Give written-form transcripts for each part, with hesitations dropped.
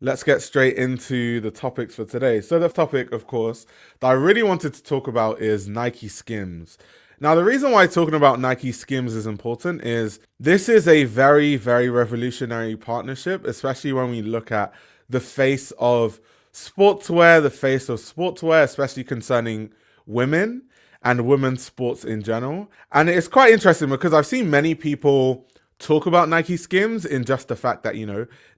let's get straight into the topics for today. So the topic, of course, that I really wanted to talk about is NikeSKIMS. Now, the reason why talking about NikeSKIMS is important is this is a very, very revolutionary partnership, especially when we look at the face of sportswear, especially concerning women and women's sports in general. And it's quite interesting because I've seen many people talk about NikeSKIMS in just the fact that,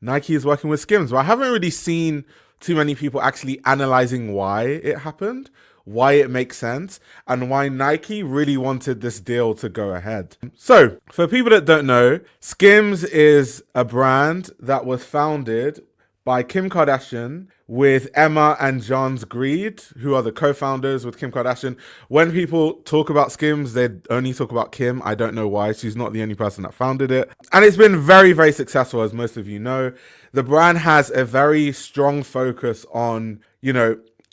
Nike is working with Skims, but I haven't really seen too many people actually analyzing why it happened, why it makes sense, and why Nike really wanted this deal to go ahead. So, for people that don't know, Skims is a brand that was founded by Kim Kardashian with Emma and John's Greed, who are the co-founders with Kim Kardashian. When people talk about Skims, they only talk about Kim. I don't know why. She's not the only person that founded it. And it's been very, very successful, as most of you know. The brand has a very strong focus on,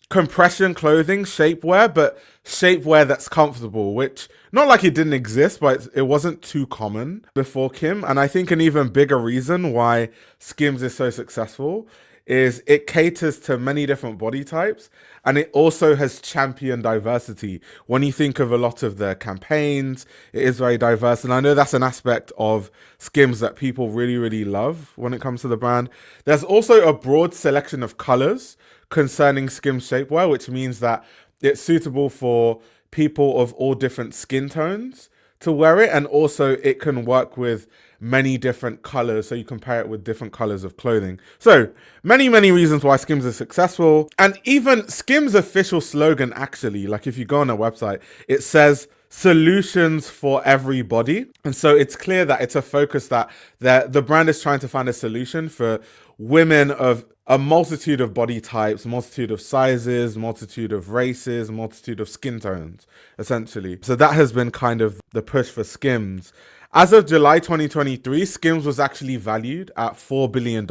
compression clothing, shapewear, but shapewear that's comfortable, which not like it didn't exist, but it wasn't too common before Kim. And I think an even bigger reason why Skims is so successful is it caters to many different body types, and it also has championed diversity. When you think of a lot of their campaigns, it is very diverse, and I know that's an aspect of Skims that people really, really love when it comes to the brand. There's also a broad selection of colors concerning Skims shapewear, which means that it's suitable for people of all different skin tones to wear it, and also it can work with many different colors, so you can pair it with different colors of clothing. So many reasons why Skims is successful. And even Skims' official slogan, actually, like if you go on their website, it says solutions for everybody. And so it's clear that it's a focus that the brand is trying to find a solution for women of a multitude of body types, multitude of sizes, multitude of races, multitude of skin tones, essentially. So that has been kind of the push for Skims. As of July 2023, Skims was actually valued at $4 billion.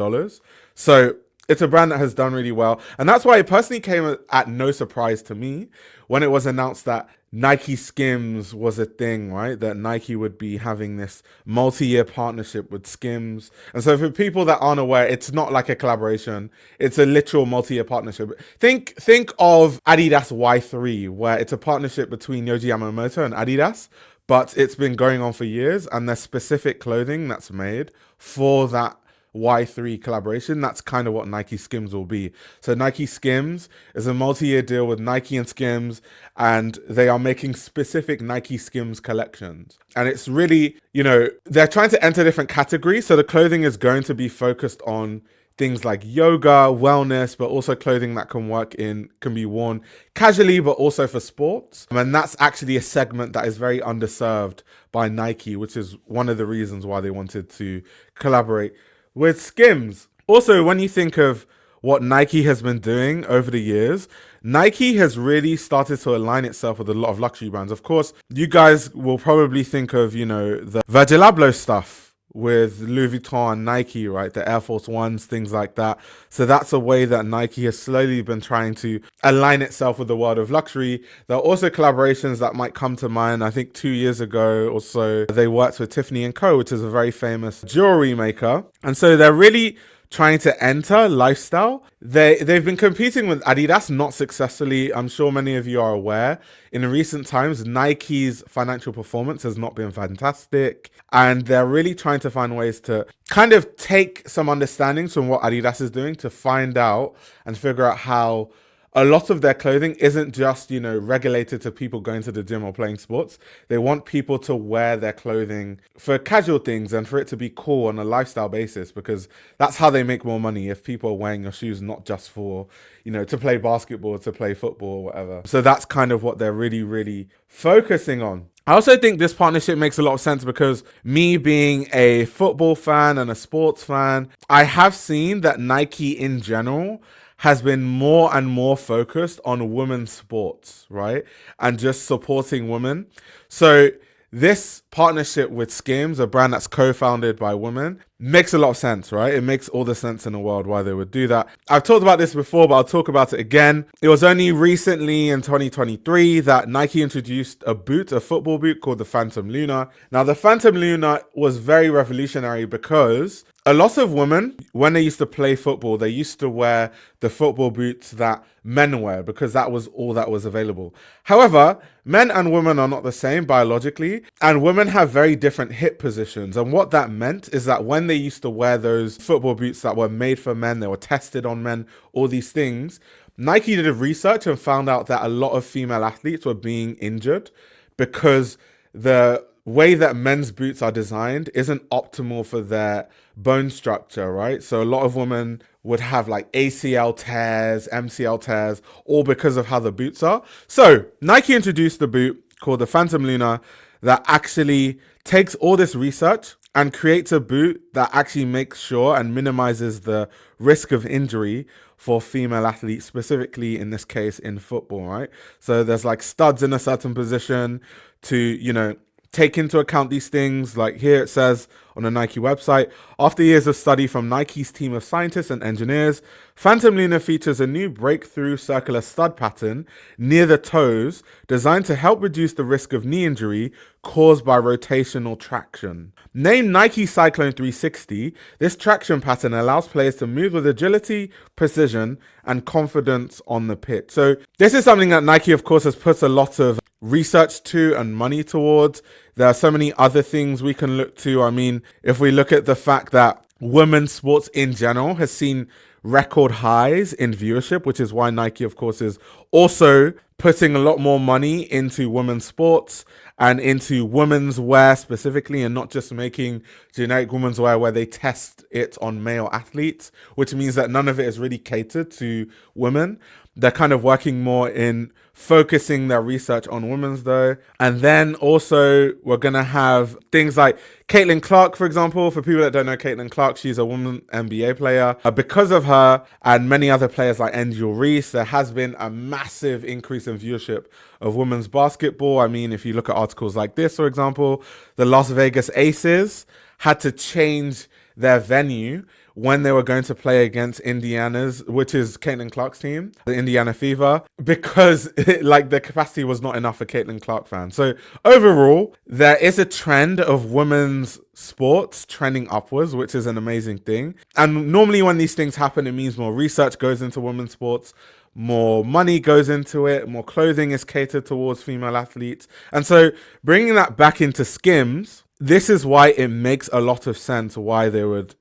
So it's a brand that has done really well. And that's why it personally came at no surprise to me when it was announced that NikeSKIMS was a thing, right? That Nike would be having this multi-year partnership with Skims. And so for people that aren't aware, it's not like a collaboration. It's a literal multi-year partnership. Think of Adidas Y3, where it's a partnership between Yohji Yamamoto and Adidas, but it's been going on for years, and there's specific clothing that's made for that Y3 collaboration. That's kind of what NikeSKIMS will be. So NikeSKIMS is a multi-year deal with Nike and Skims, and they are making specific NikeSKIMS collections. And it's really, they're trying to enter different categories. So the clothing is going to be focused on things like yoga, wellness, but also clothing that can be worn casually, but also for sports. And that's actually a segment that is very underserved by Nike, which is one of the reasons why they wanted to collaborate with Skims. Also, when you think of what Nike has been doing over the years, Nike has really started to align itself with a lot of luxury brands. Of course, you guys will probably think of, the Virgil Abloh stuff with Louis Vuitton and Nike, right? The Air Force Ones, things like that. So that's a way that Nike has slowly been trying to align itself with the world of luxury. There are also collaborations that might come to mind. I think 2 years ago or so, they worked with Tiffany & Co., which is a very famous jewelry maker. And so they're really trying to enter lifestyle. They've been competing with Adidas, not successfully. I'm sure many of you are aware. In recent times, Nike's financial performance has not been fantastic, and they're really trying to find ways to kind of take some understandings from what Adidas is doing to find out and figure out how a lot of their clothing isn't just, regulated to people going to the gym or playing sports. They want people to wear their clothing for casual things and for it to be cool on a lifestyle basis, because that's how they make more money, if people are wearing your shoes not just for, to play basketball, to play football or whatever. So that's kind of what they're really, really focusing on. I also think this partnership makes a lot of sense because me being a football fan and a sports fan, I have seen that Nike in general has been more and more focused on women's sports, right? And just supporting women. So this partnership with Skims, a brand that's co-founded by women, Makes a lot of sense, right? It makes all the sense in the world why they would do that. I've talked about this before, but I'll talk about it again. It was only recently in 2023 that Nike introduced a boot, a football boot called the Phantom Lunar. Now, the Phantom Lunar was very revolutionary because a lot of women, when they used to play football, they used to wear the football boots that men wear because that was all that was available. However, men and women are not the same biologically, and women have very different hip positions. And what that meant is that when they used to wear those football boots that were made for men, they were tested on men, all these things, Nike did research and found out that a lot of female athletes were being injured because the way that men's boots are designed isn't optimal for their bone structure, right? So a lot of women would have like ACL tears, MCL tears, all because of how the boots are. So Nike introduced the boot called the Phantom Lunar that actually takes all this research and creates a boot that actually makes sure and minimizes the risk of injury for female athletes, specifically in this case in football, right? So there's like studs in a certain position to, take into account these things. Like here it says on the Nike website, after years of study from Nike's team of scientists and engineers, Phantom Lunar features a new breakthrough circular stud pattern near the toes designed to help reduce the risk of knee injury caused by rotational traction. Named Nike Cyclone 360, this traction pattern allows players to move with agility, precision, and confidence on the pitch. So this is something that Nike, of course, has put a lot of research to and money towards. There are so many other things we can look to. I mean, if we look at the fact that women's sports in general has seen record highs in viewership, which is why Nike, of course, is also putting a lot more money into women's sports and into women's wear specifically, and not just making generic women's wear where they test it on male athletes, which means that none of it is really catered to women. They're kind of working more in focusing their research on women's though. And then also we're going to have things like Caitlin Clark, for example. For people that don't know Caitlin Clark, she's a woman NBA player. Because of her and many other players like Angel Reese, there has been a massive increase in viewership of women's basketball. I mean, if you look at articles like this, for example, the Las Vegas Aces had to change their venue when they were going to play against Indiana's, which is Caitlin Clark's team, the Indiana Fever, because the capacity was not enough for Caitlin Clark fans. So overall, there is a trend of women's sports trending upwards, which is an amazing thing. And normally when these things happen, it means more research goes into women's sports, more money goes into it, more clothing is catered towards female athletes. And so bringing that back into Skims, this is why it makes a lot of sense why they would,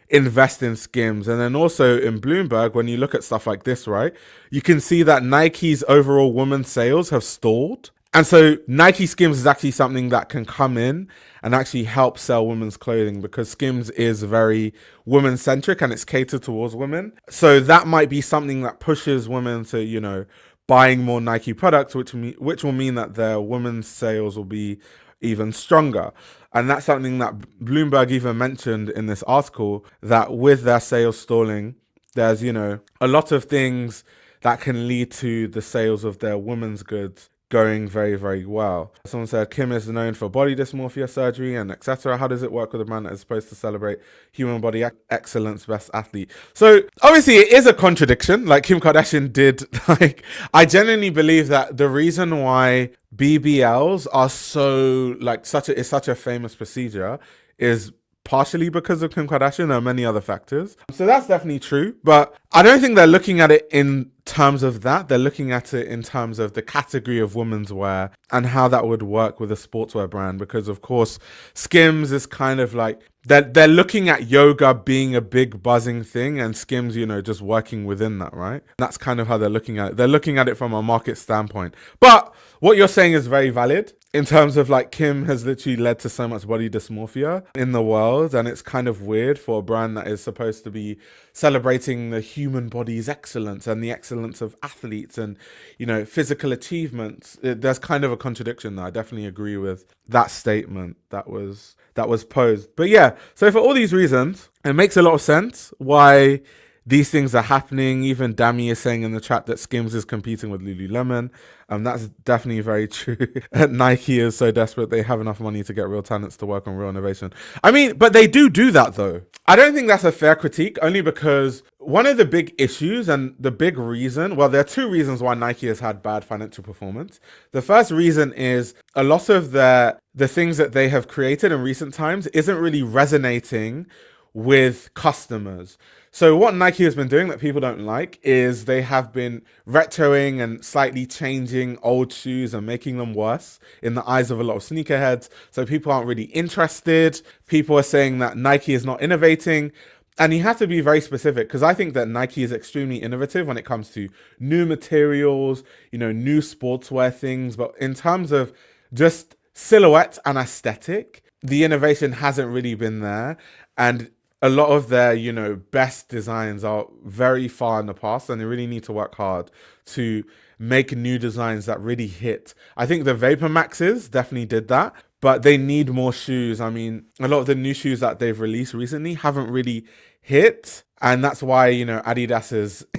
invest in Skims. And then also in Bloomberg, when you look at stuff like this, right, you can see that Nike's overall women's sales have stalled. And so NikeSKIMS is actually something that can come in and actually help sell women's clothing, because Skims is very women centric and it's catered towards women. So that might be something that pushes women to, buying more Nike products, which will mean that their women's sales will be even stronger. And that's something that Bloomberg even mentioned in this article, that with their sales stalling, there's, a lot of things that can lead to the sales of their women's goods going very, very well. Someone said Kim is known for body dysmorphia surgery and etc. How does it work with a brand that is supposed to celebrate human body excellence, best athlete? So obviously it is a contradiction. Like Kim Kardashian did. I genuinely believe that the reason why BBLs are such a famous procedure is partially because of Kim Kardashian. There are many other factors. So that's definitely true. But I don't think they're looking at it in terms of that. They're looking at it in terms of the category of women's wear and how that would work with a sportswear brand. Because of course, Skims is kind of like, they're looking at yoga being a big buzzing thing, and Skims, just working within that, right? That's kind of how they're looking at it. They're looking at it from a market standpoint. But what you're saying is very valid in terms of Kim has literally led to so much body dysmorphia in the world. And it's kind of weird for a brand that is supposed to be celebrating the human body's excellence and the excellence of athletes and, physical achievements. There's kind of a contradiction there. I definitely agree with that statement that was posed. But yeah, so for all these reasons, it makes a lot of sense why these things are happening. Even Dami is saying in the chat that Skims is competing with Lululemon. That's definitely very true. Nike is so desperate they have enough money to get real talents to work on real innovation. I mean, but they do that though. I don't think that's a fair critique, only because one of the big issues and the big reason, well, there are two reasons why Nike has had bad financial performance. The first reason is a lot of the things that they have created in recent times isn't really resonating with customers. So what Nike has been doing that people don't like is they have been retroing and slightly changing old shoes and making them worse in the eyes of a lot of sneakerheads. So people aren't really interested. People are saying that Nike is not innovating. And you have to be very specific, because I think that Nike is extremely innovative when it comes to new materials, new sportswear things. But in terms of just silhouette and aesthetic, the innovation hasn't really been there. And a lot of their, best designs are very far in the past, and they really need to work hard to make new designs that really hit. I think the Vapor Maxes definitely did that, but they need more shoes. I mean, a lot of the new shoes that they've released recently haven't really hit. And that's why, Adidas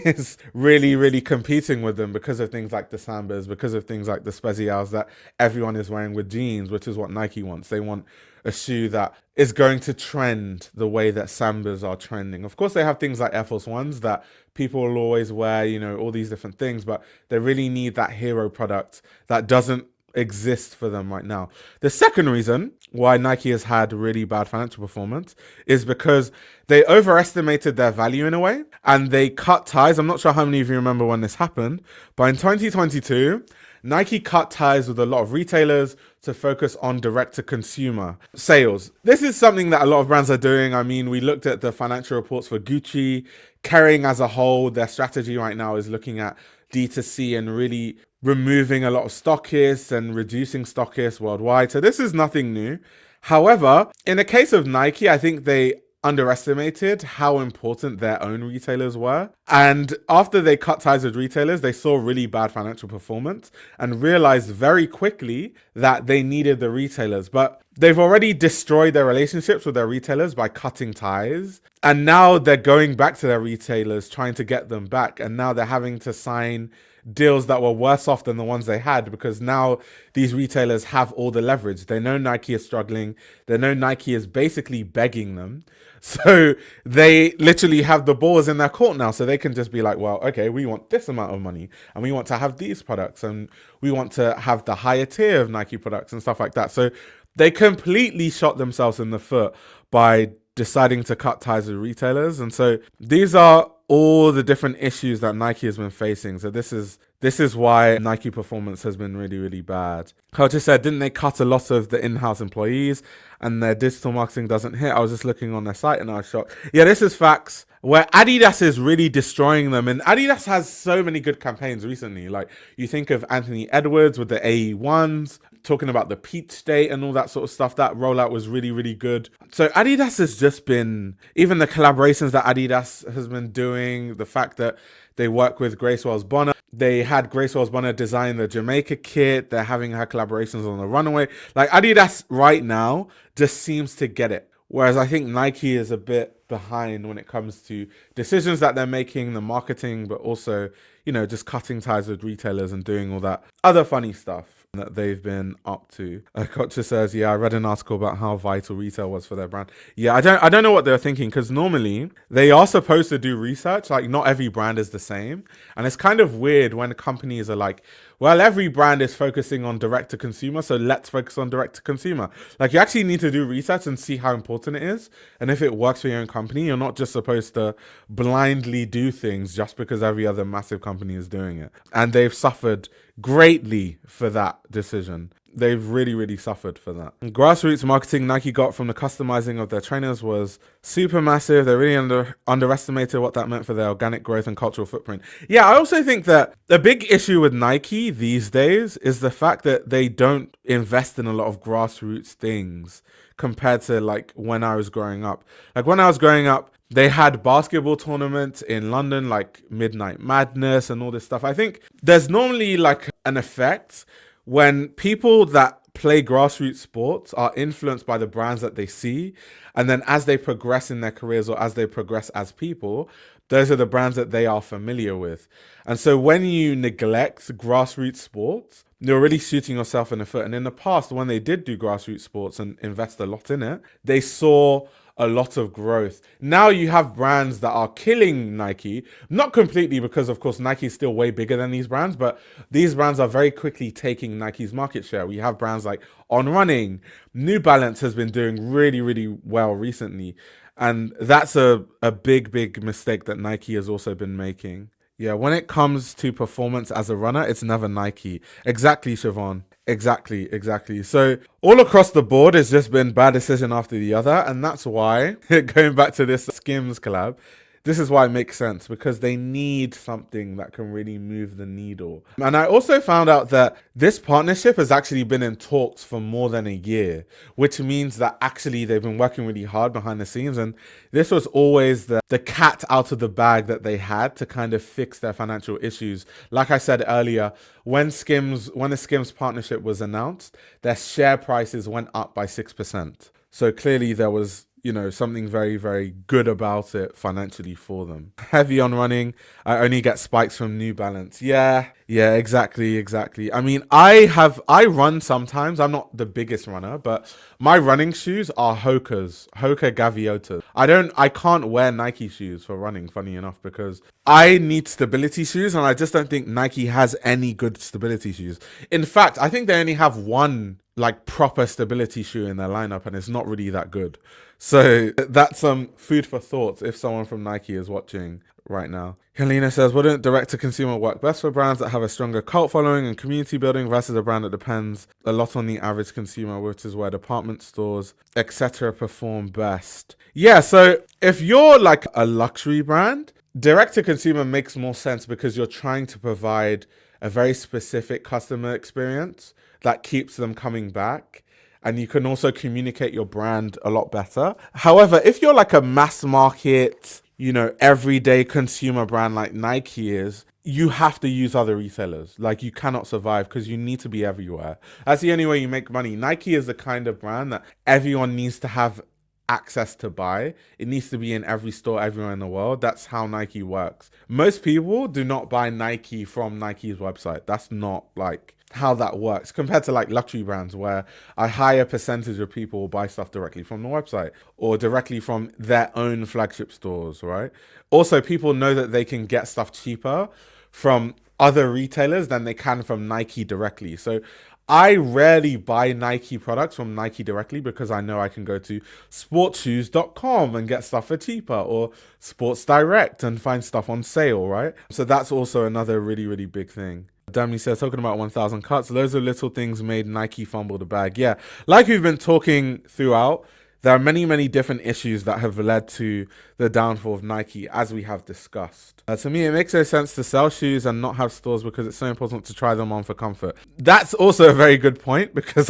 is really, really competing with them, because of things like the Sambas, because of things like the Spezials that everyone is wearing with jeans, which is what Nike wants. They want a shoe that is going to trend the way that Sambas are trending. Of course, they have things like Air Force Ones that people will always wear, all these different things, but they really need that hero product that doesn't exist for them right now. The second reason why Nike has had really bad financial performance is because they overestimated their value in a way, and they cut ties. I'm not sure how many of you remember when this happened, but in 2022, Nike cut ties with a lot of retailers to focus on direct-to-consumer sales. This is something that a lot of brands are doing. I mean, we looked at the financial reports for Gucci. Kering as a whole, their strategy right now is looking at D2C and really removing a lot of stockists and reducing stockists worldwide. So this is nothing new. However, in the case of Nike, I think they underestimated how important their own retailers were. And after they cut ties with retailers, they saw really bad financial performance and realized very quickly that they needed the retailers. But they've already destroyed their relationships with their retailers by cutting ties. And now they're going back to their retailers, trying to get them back. And now they're having to sign deals that were worse off than the ones they had, because now these retailers have all the leverage. They know Nike is struggling. They know Nike is basically begging them. So they literally have the balls in their court now. So they can just be like, well, okay, we want this amount of money and we want to have these products and we want to have the higher tier of Nike products and stuff like that. So they completely shot themselves in the foot by deciding to cut ties with retailers. And so these are all the different issues that Nike has been facing. So this is why Nike performance has been really, really bad. Culture said, didn't they cut a lot of the in-house employees and their digital marketing doesn't hit? I was just looking on their site and I was shocked. Yeah, this is facts, where Adidas is really destroying them. And Adidas has so many good campaigns recently. Like, you think of Anthony Edwards with the AE1s, talking about the Peach State and all that sort of stuff. That rollout was really, really good. So Adidas has just been, even the collaborations that Adidas has been doing, the fact that they work with Grace Wells Bonner. They had Grace Wells Bonner design the Jamaica kit. They're having her collaborations on the runaway. Like, Adidas right now just seems to get it. Whereas I think Nike is a bit behind when it comes to decisions that they're making, the marketing, but also, just cutting ties with retailers and doing all that other funny stuff that they've been up to. Kocha says, yeah, I read an article about how vital retail was for their brand. Yeah, I don't know what they're thinking, because normally they are supposed to do research. Like, not every brand is the same. And it's kind of weird when companies are like, well, every brand is focusing on direct to consumer, so let's focus on direct to consumer. Like, you actually need to do research and see how important it is. And if it works for your own company, you're not just supposed to blindly do things just because every other massive company is doing it. And they've suffered greatly for that decision. They've really, really suffered for that. Grassroots marketing Nike got from the customizing of their trainers was super massive. They really underestimated what that meant for their organic growth and cultural footprint. Yeah, I also think that the big issue with Nike these days is the fact that they don't invest in a lot of grassroots things compared to like when I was growing up. Like, when I was growing up, they had basketball tournaments in London, like Midnight Madness and all this stuff. I think there's normally like an effect when people that play grassroots sports are influenced by the brands that they see. And then as they progress in their careers or as they progress as people, Those are the brands that they are familiar with. And so when you neglect grassroots sports, you're really shooting yourself in the foot. And in the past, when they did do grassroots sports and invest a lot in it, they saw a lot of growth. Now you have brands that are killing Nike, not completely, because of course Nike is still way bigger than these brands, but these brands are very quickly taking Nike's market share. We have brands like On Running. New Balance has been doing really, really well recently. And that's a big mistake that Nike has also been making. Yeah, when it comes to performance as a runner, it's never Nike. Exactly, Siobhan. Exactly. So all across the board, it's just been bad decision after the other. And that's why, going back to this Skims collab, this is why it makes sense, because they need something that can really move the needle. And I also found out that this partnership has actually been in talks for more than a year, which means that actually they've been working really hard behind the scenes. And this was always the cat out of the bag that they had to kind of fix their financial issues. Like I said earlier, when the Skims partnership was announced, their share prices went up by 6%. So clearly there was, something very, very good about it financially for them. Heavy on running. I only get spikes from New Balance. Yeah, exactly. I mean, I run sometimes. I'm not the biggest runner, but my running shoes are Hoka Gaviotas. I can't wear Nike shoes for running, funny enough, because I need stability shoes, and I just don't think Nike has any good stability shoes. In fact, I think they only have one like proper stability shoe in their lineup, and it's not really that good. So that's some food for thought if someone from Nike is watching right now. Helena says, wouldn't direct-to-consumer work best for brands that have a stronger cult following and community building versus a brand that depends a lot on the average consumer, which is where department stores, etc. perform best? Yeah, so if you're like a luxury brand, direct-to-consumer makes more sense because you're trying to provide a very specific customer experience that keeps them coming back. And you can also communicate your brand a lot better. However, if you're like a mass market, everyday consumer brand like Nike is, you have to use other retailers. Like, you cannot survive because you need to be everywhere. That's the only way you make money. Nike is the kind of brand that everyone needs to have access to buy. It needs to be in every store everywhere in the world. That's how Nike works. Most people do not buy Nike from Nike's website. That's not like how that works compared to like luxury brands where a higher percentage of people will buy stuff directly from the website or directly from their own flagship stores, right? Also, people know that they can get stuff cheaper from other retailers than they can from Nike directly. So I rarely buy Nike products from Nike directly because I know I can go to sportshoes.com and get stuff for cheaper, or Sports Direct and find stuff on sale, right? So that's also another really, really big thing. Dami says, talking about 1,000 cuts, loads of little things made Nike fumble the bag. Yeah, like we've been talking throughout, there are many, many different issues that have led to the downfall of Nike, as we have discussed. To me, it makes no sense to sell shoes and not have stores because it's so important to try them on for comfort. That's also a very good point because,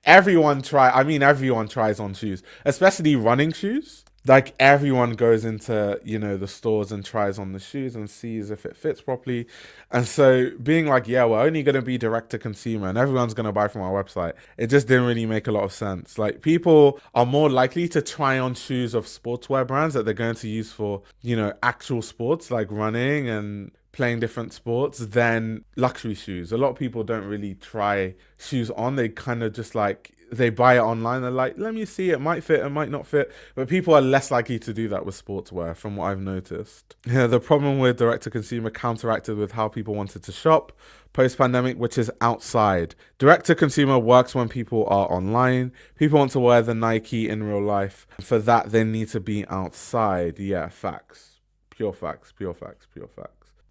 everyone tries on shoes, especially running shoes. Like, everyone goes into, the stores and tries on the shoes and sees if it fits properly. And so being like, yeah, we're only going to be direct to consumer and everyone's going to buy from our website, it just didn't really make a lot of sense. Like, people are more likely to try on shoes of sportswear brands that they're going to use for, actual sports like running and playing different sports than luxury shoes. A lot of people don't really try shoes on. They kind of just they buy it online. They're like, let me see, it might fit, it might not fit. But people are less likely to do that with sportswear, from what I've noticed. Yeah, the problem with direct-to-consumer counteracted with how people wanted to shop post-pandemic, which is outside. Direct-to-consumer works when people are online. People want to wear the Nike in real life. For that, they need to be outside. Yeah, facts. Pure facts.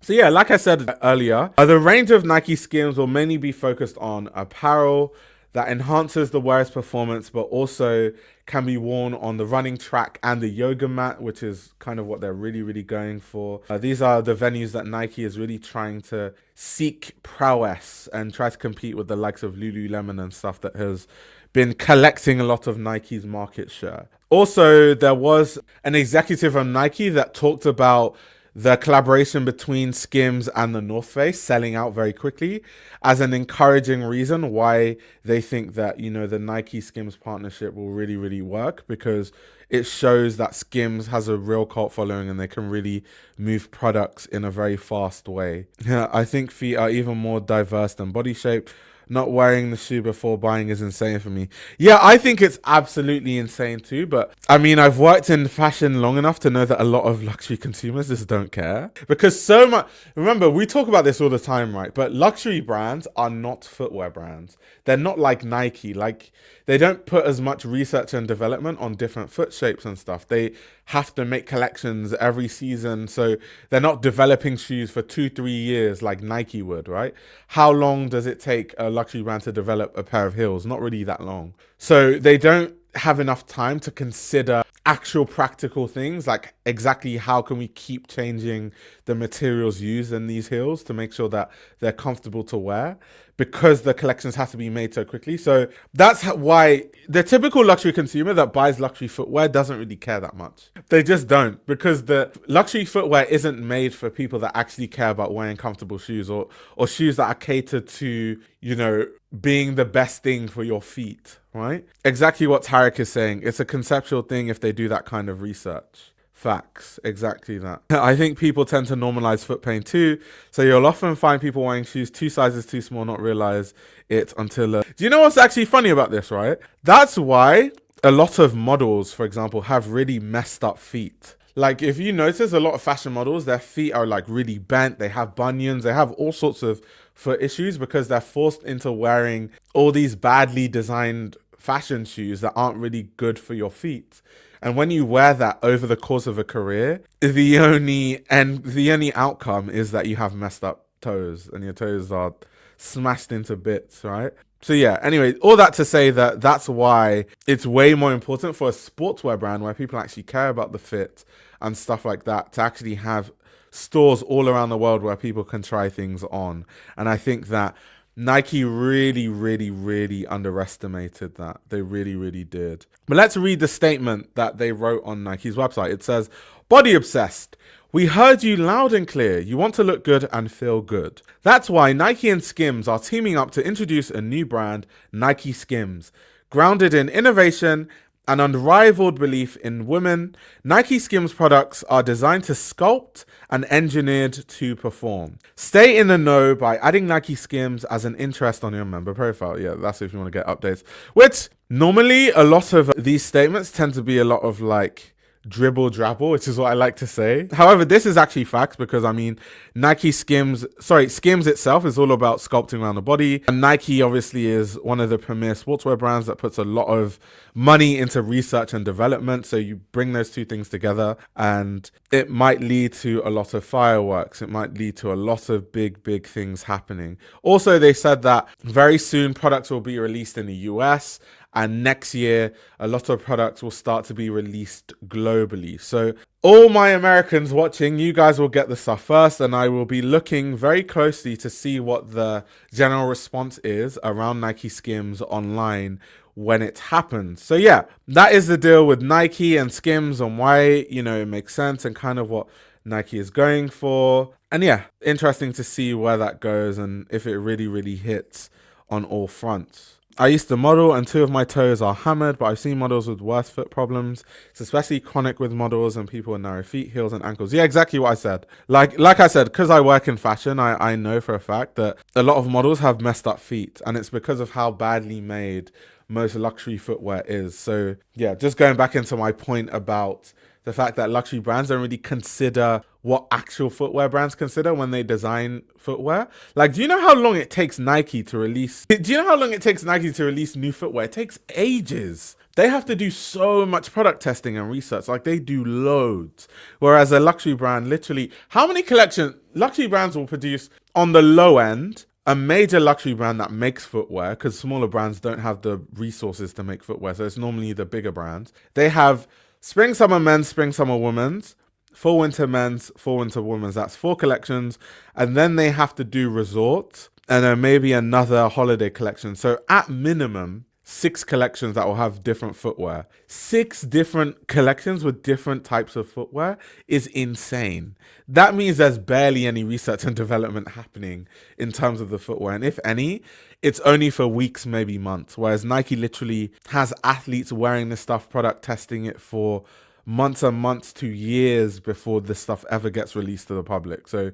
So yeah, like I said earlier, the range of NikeSKIMS will mainly be focused on apparel that enhances the wearer's performance, but also can be worn on the running track and the yoga mat, which is kind of what they're really, really going for. These are the venues that Nike is really trying to seek prowess and try to compete with the likes of Lululemon and stuff that has been collecting a lot of Nike's market share. Also, there was an executive from Nike that talked about the collaboration between Skims and the North Face selling out very quickly as an encouraging reason why they think that, the Nike Skims partnership will really, really work, because it shows that Skims has a real cult following and they can really move products in a very fast way. Yeah, I think feet are even more diverse than body shape. Not wearing the shoe before buying is insane for me. Yeah, I think it's absolutely insane too. But I mean, I've worked in fashion long enough to know that a lot of luxury consumers just don't care. Because so much, remember, we talk about this all the time, right? But luxury brands are not footwear brands. They're not like Nike. Like, they don't put as much research and development on different foot shapes and stuff. They have to make collections every season. So they're not developing shoes for 2-3 years like Nike would, right? How long does it take a luxury brand to develop a pair of heels? Not really that long. So they don't have enough time to consider actual practical things, like exactly how can we keep changing the materials used in these heels to make sure that they're comfortable to wear, because the collections have to be made so quickly. So that's why the typical luxury consumer that buys luxury footwear doesn't really care that much. They just don't, because the luxury footwear isn't made for people that actually care about wearing comfortable shoes, or shoes that are catered to, you know, being the best thing for your feet, right? Exactly what Tarek is saying. It's a conceptual thing if they do that kind of research. Facts. Exactly that. I think people tend to normalize foot pain too. So you'll often find people wearing shoes 2 sizes too small, not realize it until... Do you know what's actually funny about this, right? That's why a lot of models, for example, have really messed up feet. Like, if you notice, a lot of fashion models, their feet are like really bent. They have bunions. They have all sorts of foot issues because they're forced into wearing all these badly designed fashion shoes that aren't really good for your feet. And when you wear that over the course of a career, the only outcome is that you have messed up toes and your toes are smashed into bits, right? So yeah, anyway, all that to say that that's why it's way more important for a sportswear brand where people actually care about the fit and stuff like that to actually have stores all around the world where people can try things on. And I think that Nike really, really, really underestimated that. They really, really did. But let's read the statement that they wrote on Nike's website. It says, "Body obsessed. We heard you loud and clear. You want to look good and feel good. That's why Nike and Skims are teaming up to introduce a new brand, NikeSKIMS. Grounded in innovation and unrivaled belief in women, NikeSKIMS products are designed to sculpt and engineered to perform. Stay in the know by adding NikeSKIMS as an interest on your member profile." Yeah, that's if you want to get updates. Which, normally, a lot of these statements tend to be a lot of like dribble drabble, which is what I like to say. However, this is actually facts because, I mean, Skims itself is all about sculpting around the body. And Nike obviously is one of the premier sportswear brands that puts a lot of money into research and development. So you bring those two things together and it might lead to a lot of fireworks. It might lead to a lot of big, big things happening. Also, they said that very soon products will be released in the US. And next year, a lot of products will start to be released globally. So all my Americans watching, you guys will get the stuff first, and I will be looking very closely to see what the general response is around NikeSKIMS online when it happens. So yeah, that is the deal with Nike and Skims and why, you know, it makes sense and kind of what Nike is going for. And yeah, interesting to see where that goes and if it really, really hits on all fronts. I used to model and 2 of my toes are hammered, but I've seen models with worse foot problems. It's especially chronic with models and people with narrow feet, heels and ankles. Yeah, exactly what I said. Like I said, because I work in fashion, I know for a fact that a lot of models have messed up feet, and it's because of how badly made most luxury footwear is. So yeah, just going back into my point about the fact that luxury brands don't really consider what actual footwear brands consider when they design footwear. Like, do you know how long it takes Nike to release? Do you know how long it takes Nike to release new footwear? It takes ages. They have to do so much product testing and research. Like, they do loads. Whereas a luxury brand, literally, how many collections luxury brands will produce on the low end? A major luxury brand that makes footwear, because smaller brands don't have the resources to make footwear, so it's normally the bigger brands. They have spring, summer men's, spring, summer women's, fall, winter men's, fall, winter women's. That's 4 collections. And then they have to do resort and then maybe another holiday collection. So at minimum, 6 collections that will have different footwear. 6 different collections with different types of footwear is insane. That means there's barely any research and development happening in terms of the footwear. And if any, it's only for weeks, maybe months. Whereas Nike literally has athletes wearing this stuff, product testing it for months and months to years before this stuff ever gets released to the public. So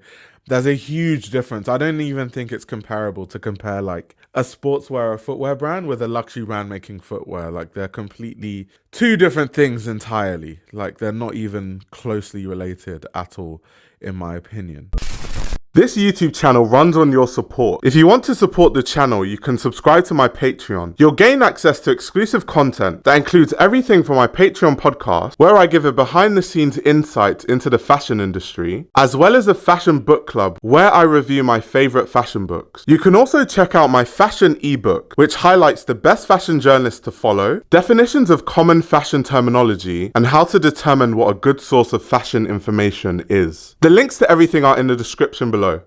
there's a huge difference. I don't even think it's comparable to compare like a sportswear or footwear brand with a luxury brand making footwear. Like they're completely 2 different things entirely. Like they're not even closely related at all, in my opinion. This YouTube channel runs on your support. If you want to support the channel, you can subscribe to my Patreon. You'll gain access to exclusive content that includes everything from my Patreon podcast, where I give a behind-the-scenes insight into the fashion industry, as well as a fashion book club where I review my favorite fashion books. You can also check out my fashion ebook, which highlights the best fashion journalists to follow, definitions of common fashion terminology, and how to determine what a good source of fashion information is. The links to everything are in the description below.